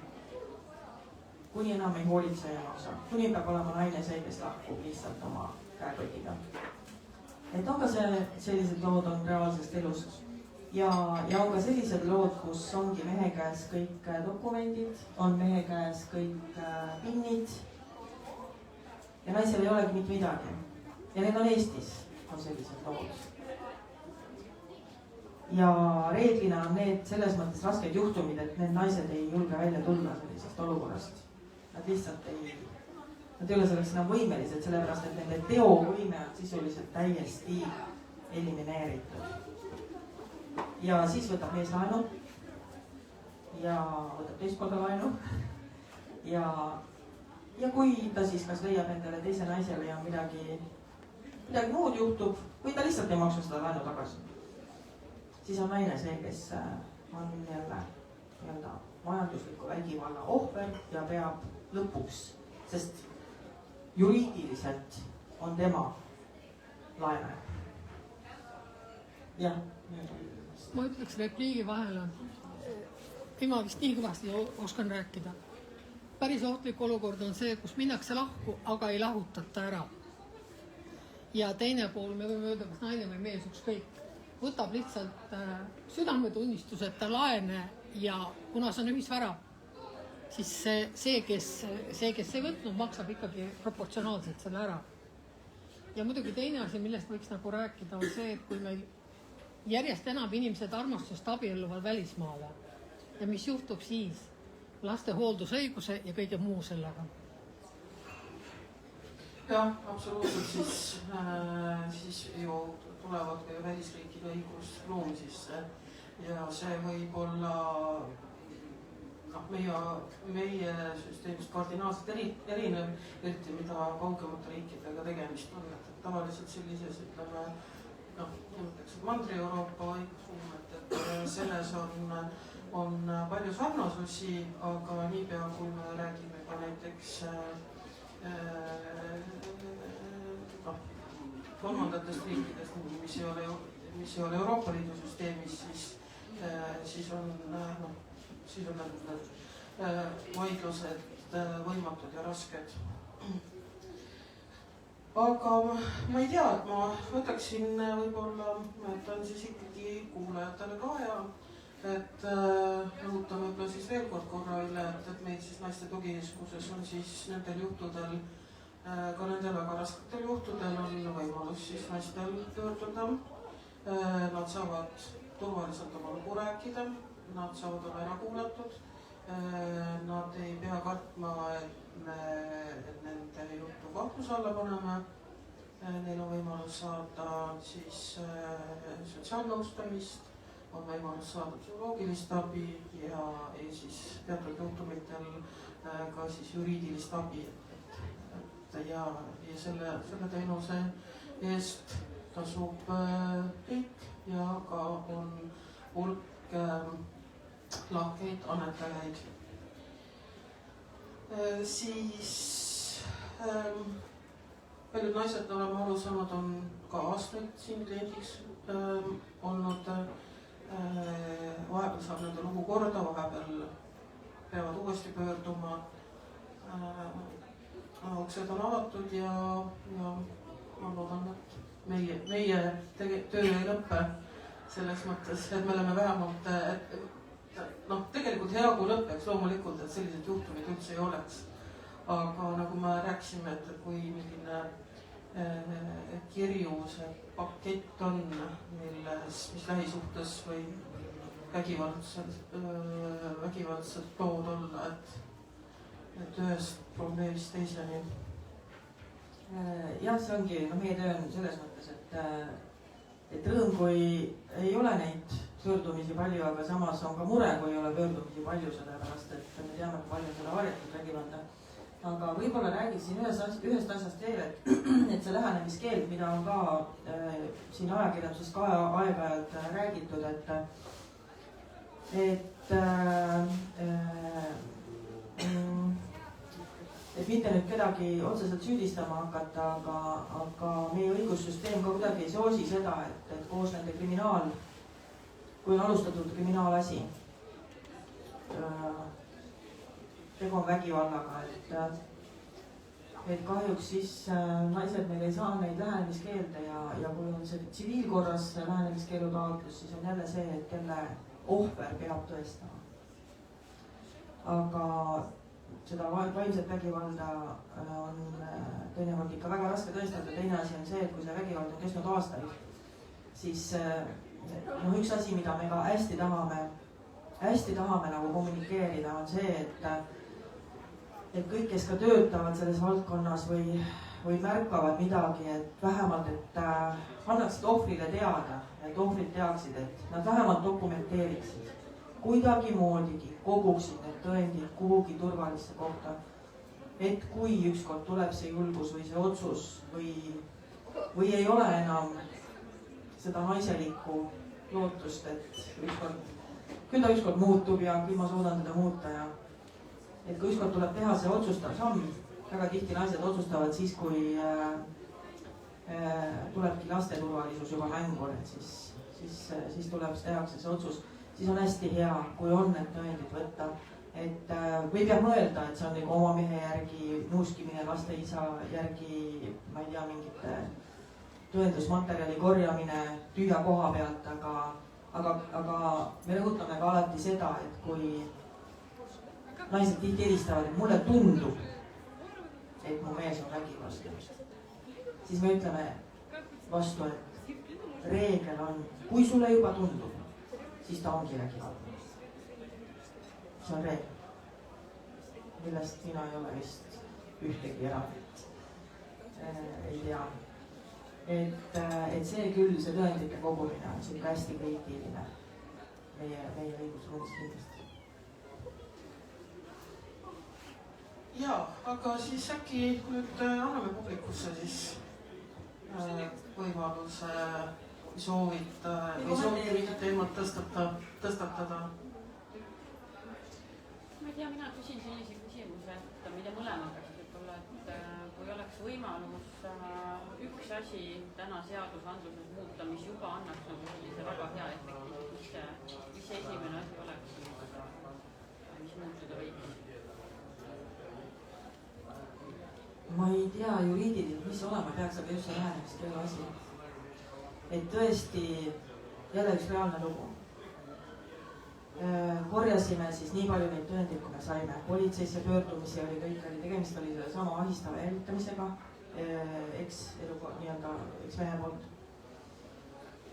Kuni enam ei hoolitse ja maksa. Kuni peab olema naine see, kes lahkub lihtsalt oma käekotiga. Et on ka sellised lood on reaalsest elust. Ja on ka sellised lood, kus ongi mehe käes kõik dokumendid, on mehe käes kõik pinnid ja naisel ei olegi mitte midagi. Ja need on Eestis, on sellised lood. Ja reeglina on need selles mõttes rasked juhtumid, et need naised ei julge välja tulla sellisest olukorrast. Nad lihtsalt nad ei ole selleks enam võimelised, sellepärast et nende teovõime on sisuliselt täiesti elimineeritud. Ja siis võtab mees laenu ja võtab teist korda laenu ja kui ta siis kas leiab endale teise naisele ja midagi muud juhtub või ta lihtsalt ei maksa seda laenu tagasi, siis on naine see, kes on jälle majandusliku vägivalla ohver ja peab lõpuks, sest juriidiliselt on tema laenaja. Jah. Ma ütleks repliigi vahele. Ma vist nii kõvasti oskan rääkida. Päris ohtlik olukord on see, kus minnakse lahku, aga ei lahutata ära. Ja teine pool, me võime öelda, kas naine või mees ükskõik, võtab lihtsalt südametunnistuseta laene ja kuna see on ühisvara, siis see, kes ei võtnud, maksab ikkagi proportsionaalselt selle ära. Ja muidugi teine asi, millest võiks nagu rääkida, on see, et kui meil järjest enam inimesed armastust abielluvad välismaale ja mis juhtub siis laste hooldusõiguse ja kõige muu sellega. Jah, absoluutselt, siis ju tulevad ka välisriikide õigusruumi sisse ja see võib olla meie süsteemist kardinaalselt erinev, eriti mida kaugemate riikidega tegemist on, et tavaliselt sellises, ütleme, nimetaks Mandri-Euroopa õigusruum, et selles on palju sarnasusi, aga niipea, kui me räägime ka näiteks kolmandatest riikidest, mis ei ole Euroopa Liidu süsteemis, siis on need vaidlused võimatud ja rasked. Aga ma ei tea, et ma võtaksin võib-olla, jätan siis ikkagi kuulajatele ka ja et rõhutan võib-olla siis veel korra üle, et meil siis naiste tugikeskuses on siis nendel juhtudel, ka nendel väga rasketel juhtudel on võimalus siis naistel pöörduda. Nad saavad turvaliselt oma lugu rääkida, nad saavad olla ära kuulatud, nad ei pea kartma, et nende juttu kahtluse alla paneme. Neil on võimalus saada siis sotsiaalnõustamist, on võimalus saada psühholoogilist abi ja siis teatud juhtumitel ka siis juriidilist abi. Ja selle teenuse eest tasub riik ja ka on hulk lahkeid annetajaid. Siis paljud naised, oleme aru saanud, on ka aastaid siin kliendiks olnud. Vahepeal saab nende lugu korda, vahepeal peavad uuesti pöörduma. Uksed on avatud ja ma loodan, et meie töö ei lõppe selles mõttes, et me oleme vähemalt, tegelikult hea kui lõppeks loomulikult, et sellised juhtumid üldse ei oleks. Aga nagu me rääkisime, et kui milline kirju see pakett on, mis lähisuhtes või vägivaldselt lood olla, et ühest probleemist teiseni. Jah, see ongi, meie töö on selles mõttes, et rõõm, kui ei ole neid pöördumisi palju, aga samas on ka mure, kui ei ole pöördumisi palju, sellepärast, et me teame, kui palju seda varjatud vägivalda. Aga võib-olla räägiksin ühest asjast veel, et see lähenemiskeeld, mida on ka siin ajakirjanduses ka aeg-ajalt räägitud, et mitte nüüd kedagi otseselt süüdistama hakata, aga meie õigussüsteem ka kuidagi ei soosi seda, et koos nende kui on alustatud kriminaalasi tegu on vägivallaga, et kahjuks siis naised meil ei saa neid lähenemiskeelde ja kui on see tsiviilkorras lähenemiskeelu taotlus, siis on jälle see, et kelle ohver peab tõestama. aga seda vaimset vägivalda on teinekord ikka väga raske tõestada. teine asi on see, et kui see vägivald on kestnud aastaid, siis üks asi, mida me ka hästi tahame nagu kommunikeerida, on see, et kõik, kes ka töötavad selles valdkonnas või märkavad midagi, et vähemalt, et annaksid ohvrile teada, et ohvrid teaksid, et nad vähemalt dokumenteeriksid, kuidagimoodigi koguksid need tõendid kuhugi turvalisse kohta. Et kui ükskord tuleb see julgus või see otsus või ei ole enam seda naiselikku lootust, et küll ta ükskord muutub ja küll ma suudan teda muuta ja et kui ükskord tuleb teha see otsustav samm, väga tihti naised otsustavad siis, kui tulebki laste turvalisus juba mängu, et siis tuleb, tehakse see otsus, siis on hästi hea, kui on need tõendid võtta, et või peab mõelda, et see on nagu oma mehe järgi nuuskimine, laste isa järgi, ma ei tea, mingite tõendusmaterjali korjamine tühja koha pealt, aga me rõhutame ka alati seda, et kui naised tihti helistavad, et mulle tundub, et mu mees on vägivaldne, siis me ütleme vastu, et reegel on, kui sulle juba tundub, siis ta ongi vägivaldne. See on reegel, millest mina ei ole vist ühtegi erandit ei tea. Et see küll, see tõendite kogumine on siin hästi kriitiline meie õigusruumis kindlasti. Ja, aga siis äkki nüüd anname publikusse siis võimaluse soovida mingit teemat tõstatada. Ma ei tea, mina küsin sellise küsimuse, et mida mõlemad peaks võib-olla, et kui oleks võimalus üks asi täna seadusandluses muuta, mis juba annaks nagu sellise väga hea efekti, mis esimene asi oleks, mis muutuda võiks? Ma ei tea juriidiliselt, mis olema peaks, aga just see lähenemiskeelu asi. Et tõesti jälle üks reaalne lugu. Korjasime siis nii palju neid tõendeid, kui me saime. Politseisse pöördumisi oli kõik, tegemist oli selle sama ahistava jälitamisega, eks-mehe poolt.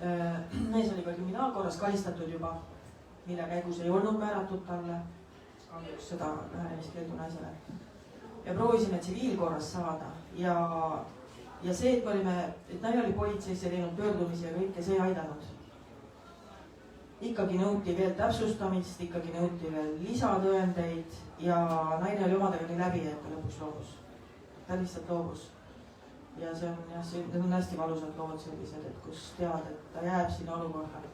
Mees oli ka kriminaalkorras karistatud juba, mille käigus ei olnud määratud talle kahjuks seda lähenemiskeeldu naisele. Ja proovisime tsiviilkorras saada ja see, et naine oli politseisse teinud pöördumisi ja kõike, see ei aidanud. Ikkagi nõuti veel täpsustamist, ikkagi nõuti veel lisatõendeid ja naine oli omadega nii läbi, et ta lõpuks loobus. Ta lihtsalt loobus. Ja see on, need on hästi valusad lood sellised, et kus tead, et ta jääb sinna olukorda.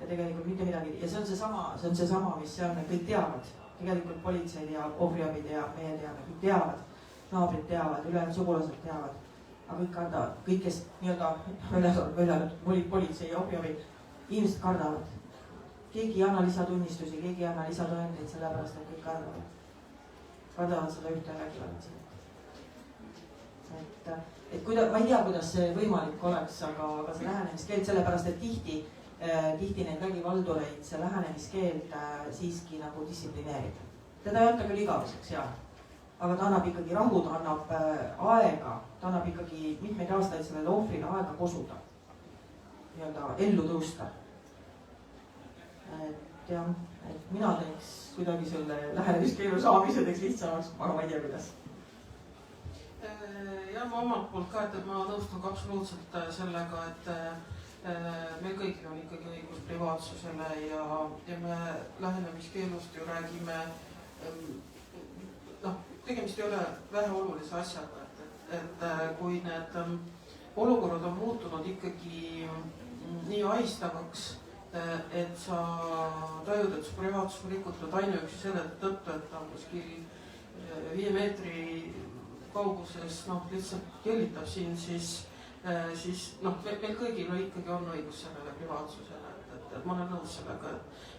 Ja tegelikult mitte midagi. Ja see on see sama, mis seal me kõik teavad. Tegelikult politseid ja ohvriabid ja meie teame, kõik teavad, naabrid teavad, ülejäänud sugulased teavad. Aga kõik kardavad, kõik, kes nii-öelda politsei ja ohvriabi, inimesed kardavad. Keegi ei anna lisatunnistusi, keegi ei anna lisatõendeid, sellepärast, et kõik kardavad. Kardavad seda ühte vägivalda. Et ma ei tea, kuidas see võimalik oleks, aga see lähenemiskeeld, sellepärast, et tihti neid vägivaldureid see lähenemiskeeld siiski nagu distsiplineerib. Teda ei anta küll igaveseks, jah. Aga ta annab ikkagi rahu, ta annab aega, ta annab ikkagi mitmeid aastaid sellele ohvrile aega kosuda. Nii-öelda ellu tõusta. Et jah, et mina teeks kuidagi selle lähenemiskeelu saamise teeks lihtsamaks, aga ma ei tea, kuidas. Ja ma omalt poolt ka, et ma nõustun ka absoluutselt sellega, et meil kõigil on ikkagi õigus privaatsusele ja me lähenemiskeelust ju räägime, tegemist ei ole väheolulise asjaga, et kui need olukorrad on muutunud ikkagi nii ahistavaks, et sa tajud, et su privaatsus on rikutud ainuüksi selle tõttu, et ta on kuskil 5 meetri kauguses lihtsalt jällitab siin, siis meil kõigil ikkagi on õigus sellele privaatsusele, et ma olen nõus sellega,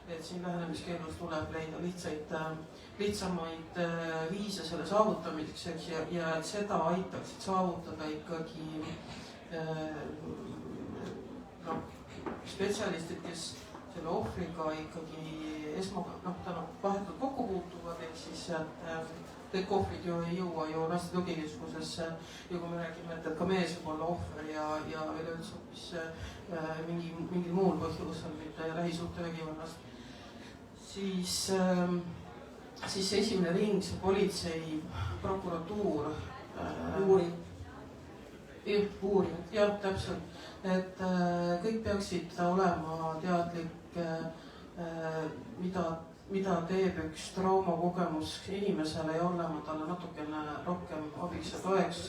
et siin lähenemiskeelus tuleb leida lihtsamaid viise selle saavutamiseks, eks, ja et seda aitaksid saavutada ikkagi spetsialistid, kes selle ohvriga ikkagi vahetult kokku puutuvad, ehk siis kõik ohvrid ju ei jõua ju laste tugikeskusesse ja kui me räägime, et ka mees võib olla ohver ja üleüldse hoopis mingil muul põhjusel, mitte lähisuhtevägivallast, siis see esimene ring, see politsei, prokuratuur, uurib, jah, täpselt, et kõik peaksid olema teadlik, mida teeb üks traumakogemus inimesele ja olema talle natukene rohkem abiks ja toeks,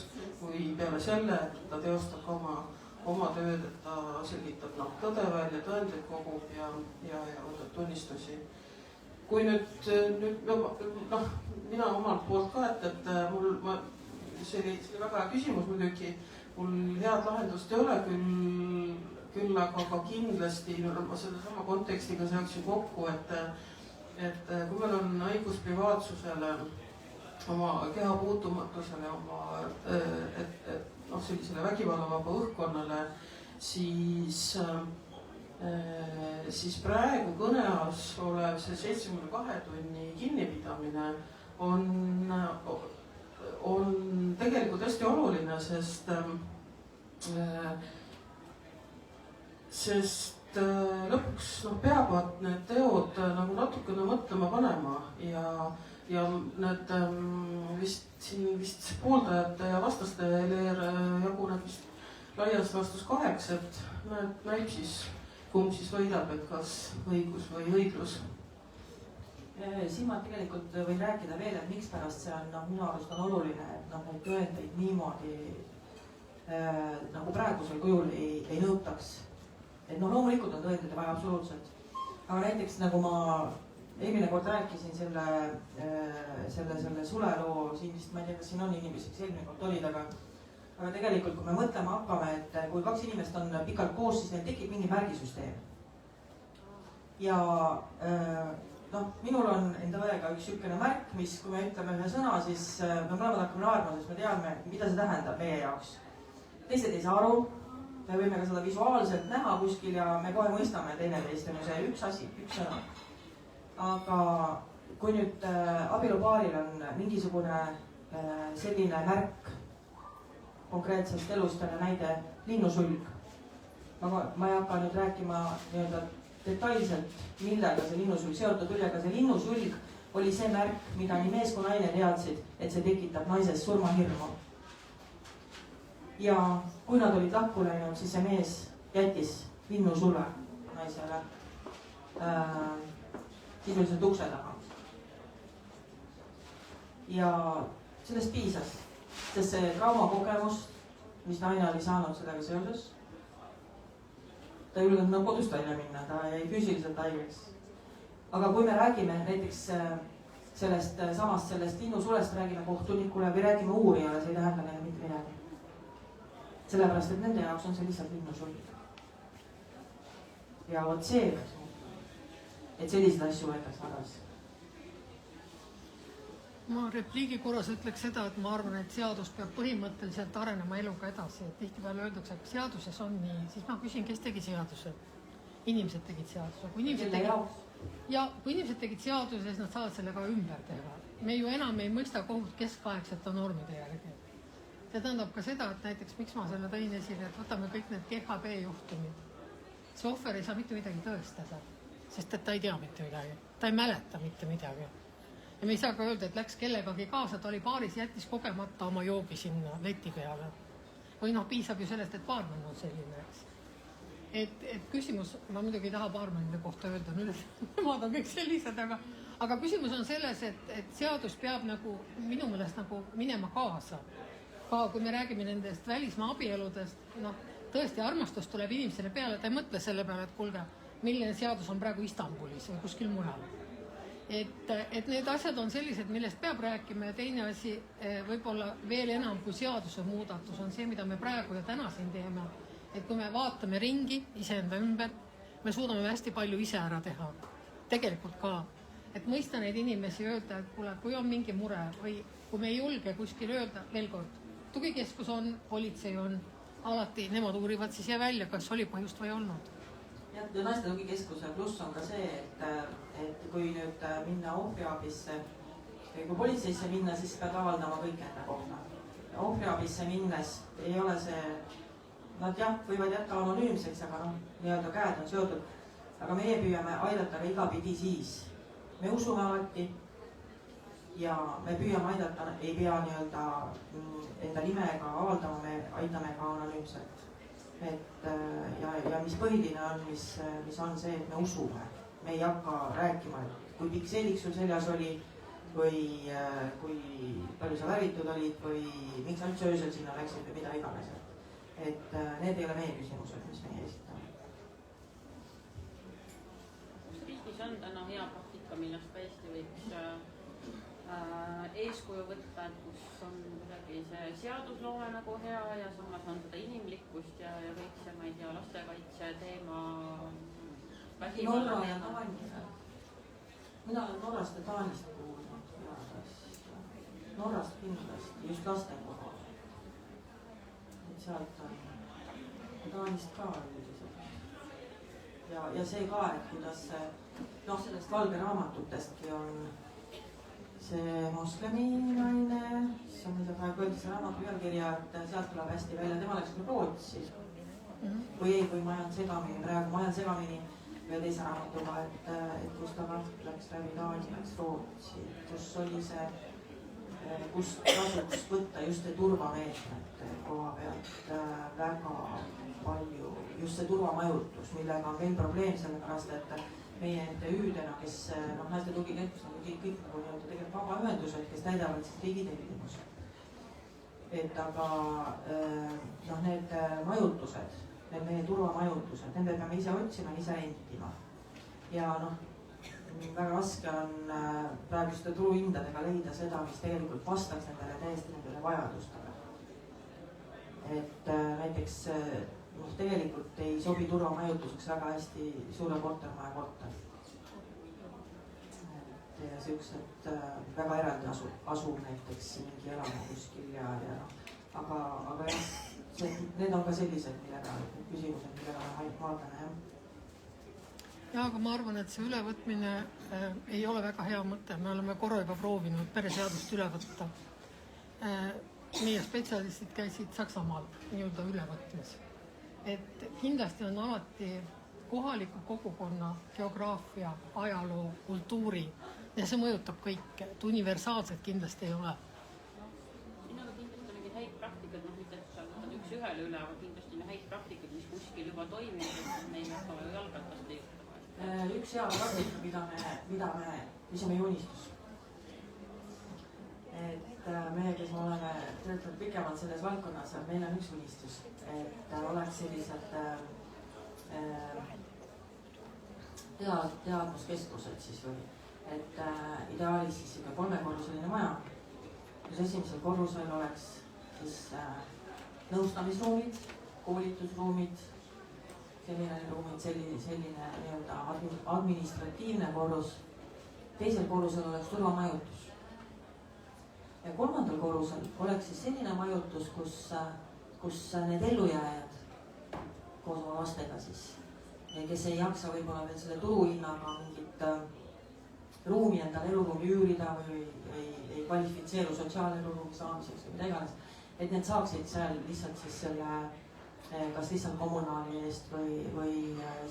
kui peale selle, et ta teostab ka oma tööd, et ta selgitab tõde välja, tõendeid kogub ja võtab tunnistusi. Kui nüüd mina omalt poolt ka, et see oli väga hea küsimus muidugi, mul head lahendust ei ole küll aga ka kindlasti ma selle sama kontekstiga seoksin kokku, et kui meil on õigus privaatsusele, oma keha puutumatusele, sellisele vägivallavaba õhkkonnale, siis praegu kõnealus olev see 72 tunni kinnipidamine on tegelikult hästi oluline, sest lõpuks peavad need teod nagu natukene mõtlema panema ja need vist pooldajate ja vastaste leer jaguneb vist laias laastus 8, et näib siis, kumb siis võidab, et kas õigus või õiglus. Siin ma tegelikult võin rääkida veel, et mikspärast see on minu arust on oluline, et neid tõendeid niimoodi nagu praegusel kujul ei nõutaks. Et loomulikult on tõendeid vaja absoluutselt. Aga näiteks nagu ma eelmine kord rääkisin selle suleloo, siin vist ma ei tea, kas siin on inimesed, kes eelmine kord olid, aga tegelikult kui me mõtlema hakkame, et kui 2 inimest on pikalt koos, siis neil tekib mingi märgisüsteem. Ja minul on enda õega üks sükene märk, mis kui me ütleme ühe sõna, siis me mõlemad hakkame naerma, sest me teame, mida see tähendab meie jaoks. Teised ei saa aru, me võime ka seda visuaalselt näha kuskil ja me kohe mõistame teineteist, on ju see üks asi, üks sõna. Aga kui nüüd abielupaaril on mingisugune selline märk konkreetsest elust, näide linnusulg, ma ei hakka nüüd rääkima nii-öelda detailselt, millega see linnusulg seotud oli, aga see linnusulg oli see märk, mida nii mees kui naine teadsid, et see tekitab naises surmahirmu. Ja kui nad olid lahku läinud, siis see mees jättis linnusule naisele sisuliselt ukse taha. Ja sellest piisas, sest see traumakogemus, mis naine oli saanud sellega seoses, ta ei julgenud kodust välja minna, ta jäi füüsiliselt haigeks. Aga kui me räägime näiteks sellest linnusulest, räägime kohtunikule või räägime uurijale, see ei tähenda neile mitte midagi. Sellepärast, et nende jaoks on see lihtsalt linnusulg. Ja vot see, et selliseid asju võetakse tagasi. Ma repliigi korras ütleks seda, et ma arvan, et seadus peab põhimõtteliselt arenema eluga edasi. Et tihtipeale öeldakse, et seaduses on nii. Siis ma küsin, kes tegi seaduse? Inimesed tegid seaduse. Kui inimesed tegid seaduse, siis nad saavad selle ka ümber teha. Me ju enam ei mõista kohut keskaegsete normide järgi. See tähendab ka seda, et näiteks miks ma selle tõin esile, et võtame kõik need GHB juhtumid. See ohver ei saa mitte midagi tõestada, sest et ta ei tea mitte midagi. Ta ei mäleta mitte midagi. Ja me ei saa ka öelda, et läks kellegagi kaasa, ta oli baaris, jättis kogemata oma joogi sinna leti peale. Või piisab ju sellest, et baarmen on selline, eks. Et küsimus, ma muidugi ei taha baarmenide kohta öelda, nemad on kõik sellised, aga küsimus on selles, et seadus peab minu meelest minema kaasa. Ka kui me räägime nendest välismaa abieludest, tõesti armastus tuleb inimesele peale, ta ei mõtle selle peale, et kuulge, milline seadus on praegu Istanbulis või kuskil mujal. Et need asjad on sellised, millest peab rääkima ja teine asi võib-olla veel enam kui seaduse muudatus on see, mida me praegu ja täna siin teeme. Et kui me vaatame ringi iseenda ümber, me suudame hästi palju ise ära teha. Tegelikult ka. Et mõista neid inimesi öelda, et kuule, kui on mingi mure või kui me ei julge kuskil öelda, veel kord, tugikeskus on, politsei on, alati nemad uurivad siis ja välja, kas oli põhjust või ei olnud. Ja naiste tugikeskuse pluss on ka see, et kui nüüd minna ohvriabisse, kui politseisse minna, siis pead avaldama kõik enda kohta. Ohvriabisse minnes ei ole see, nad jah, võivad jätta anonüümseks, aga noh, nii-öelda käed on seotud. Aga meie püüame aidata ka igapidi siis. Me usume alati ja me püüame aidata, ei pea nii-öelda enda nimega avaldama, me aitame ka anonüümselt. Ja mis põhiline on, mis on see, et me usume. Me ei hakka rääkima, et kui pikk seelik sul seljas oli või kui palju sa värvitud olid või miks sa üldse öösel sinna läksid või mida iganes. Et need ei ole meie küsimused, mis meie esitame. Riigis on täna hea praktika, millest täiesti võiks eeskuju võtta, et kus on kuidagi see seadusloome nagu hea ja samas on seda inimlikkust ja kõik see, ma ei tea, lastekaitse teema. Norra ja Taani. Mina olen Norrast ja Taanist kuulnud. Norrast kindlasti, just laste kohal. Et sealt on Taanist ka üldiselt. Ja see ka, et kuidas sellest valge raamatutestki on see moslemi naine, siis on mida praegu öeldi see raamatu pealkirja, et sealt tuleb hästi välja, tema läks küll Rootsi. Või ei, kui ma ajan segamini, praegu ma ajan segamini ühe teise raamatuga, et kus ta läks läbi Taani, läks Rootsi, kus oli see, kus tasuks võtta just see turvameetmete koha pealt väga palju, just see turvamajutus, millega on veel probleem, sellepärast et meie MTÜ-dena, kes naiste tugikeskus on kõik nagu tegelikult vabaühendused, kes täidavad siis riigi tellimusi. Et aga need majutused, need meie turvamajutused, nende peame ise otsima, ise rentima. Ja väga raske on praeguste turuhindadega leida seda, mis tegelikult vastaks nendele vajadustele. Et näiteks tegelikult ei sobi turvamajutuseks väga hästi suure kortermaja korter. Et siuksed väga eraldi asub näiteks mingi elamu kuskil aga jah, need on ka sellised, küsimused, millega me vaatame, jah. Ja, aga ma arvan, et see ülevõtmine ei ole väga hea mõte. Me oleme korra juba proovinud pereseadust üle võtta. Meie spetsialistid käisid Saksamaal nii-öelda ülevõtmis. Et kindlasti on alati kohaliku kogukonna, geograafia, ajaloo, kultuuri ja see mõjutab kõike. Et universaalselt kindlasti ei ole. Siin on kindlasti mingi häid praktikad, mitte et sa võtad üks ühele üle, aga kindlasti häid praktikad, mis kuskil juba toimib, et me ei hakka jalgatast liikuma. Üks hea praktika, mis on meie unistus. Et meie, kes me oleme töötanud pikemalt selles valdkonnas, meil on üks unistus, et oleks sellised teadmuskeskused siis või, et ideaalis siis 3-korruseline maja, kus esimesel korrusel oleks siis nõustamisruumid, koolitusruumid, selline nii-öelda administratiivne korrus. Teisel korrusel oleks turvamajutus. Ja 3. korrusel oleks siis selline majutus, kus need ellujääjad koos oma lastega siis, kes ei jaksa võib-olla veel selle turuhinnaga mingit ruumi endale eluruumi üürida või ei kvalifitseeru sotsiaaleluruumi saamiseks või mida iganes, et need saaksid seal lihtsalt siis selle kas lihtsalt kommunaali eest või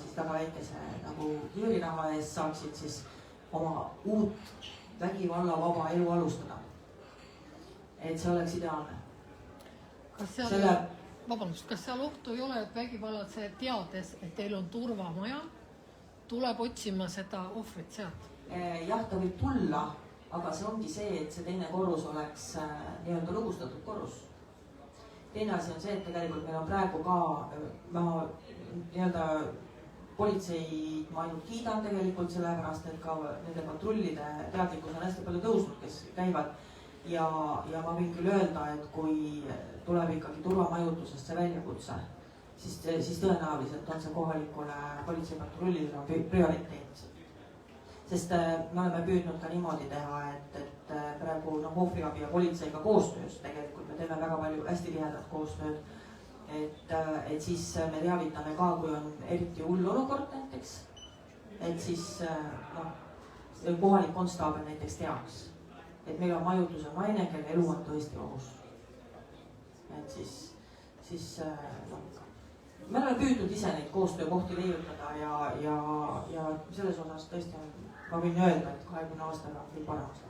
siis väga väikese nagu üüriraha eest saaksid siis oma uut vägivallavaba elu alustada. Et see oleks ideaalne. Kas seal ohtu ei ole, et vägivallatse teades, et teil on turvamaja, tuleb otsima seda ohvrit sealt? Jah, ta võib tulla, aga see ongi see, et see teine korrus oleks nii-öelda lugustatud korrus. Teine asi on see, et tegelikult meil on praegu ka, ma nii-öelda politseid ma ainult kiidan tegelikult sellepärast, et ka nende patrullide teadlikkus on hästi palju tõusnud, kes käivad. Ja ma võin küll öelda, et kui tuleb ikkagi turvamajutusest see väljakutse, siis tõenäoliselt on see kohalikule politseipatrullile prioriteet. Sest me oleme püüdnud ka niimoodi teha, et praegu ohvriabi ja politseiga koostöös tegelikult me teeme väga palju hästi tihedat koostööd. Et siis me teavitame ka, kui on eriti hull olukord näiteks, et siis kohalik konstaabel näiteks teaks, et meil on majutusel naine, kelle elu on tõesti ohus. Et siis me oleme püüdnud ise neid koostöökohti leiutada ja selles osas tõesti on, ma võin öelda, et 20 aastaga on küll paremaks.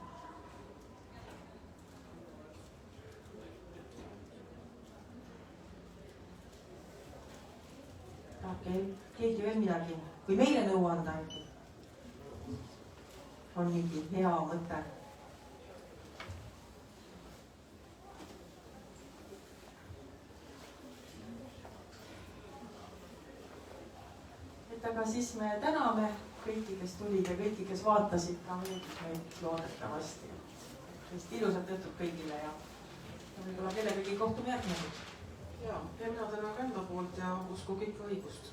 Okei, keegi veel midagi, kui meile nõu anda on mingi hea mõte. Aga siis me täname kõiki, kes tulid ja kõiki, kes vaatasid ka meid loodetavasti. Ilusat õhtut kõigile ja võib-olla kellegagi kohtume järgmine. Ja mina tänan ka enda poolt ja usku kõike õigust.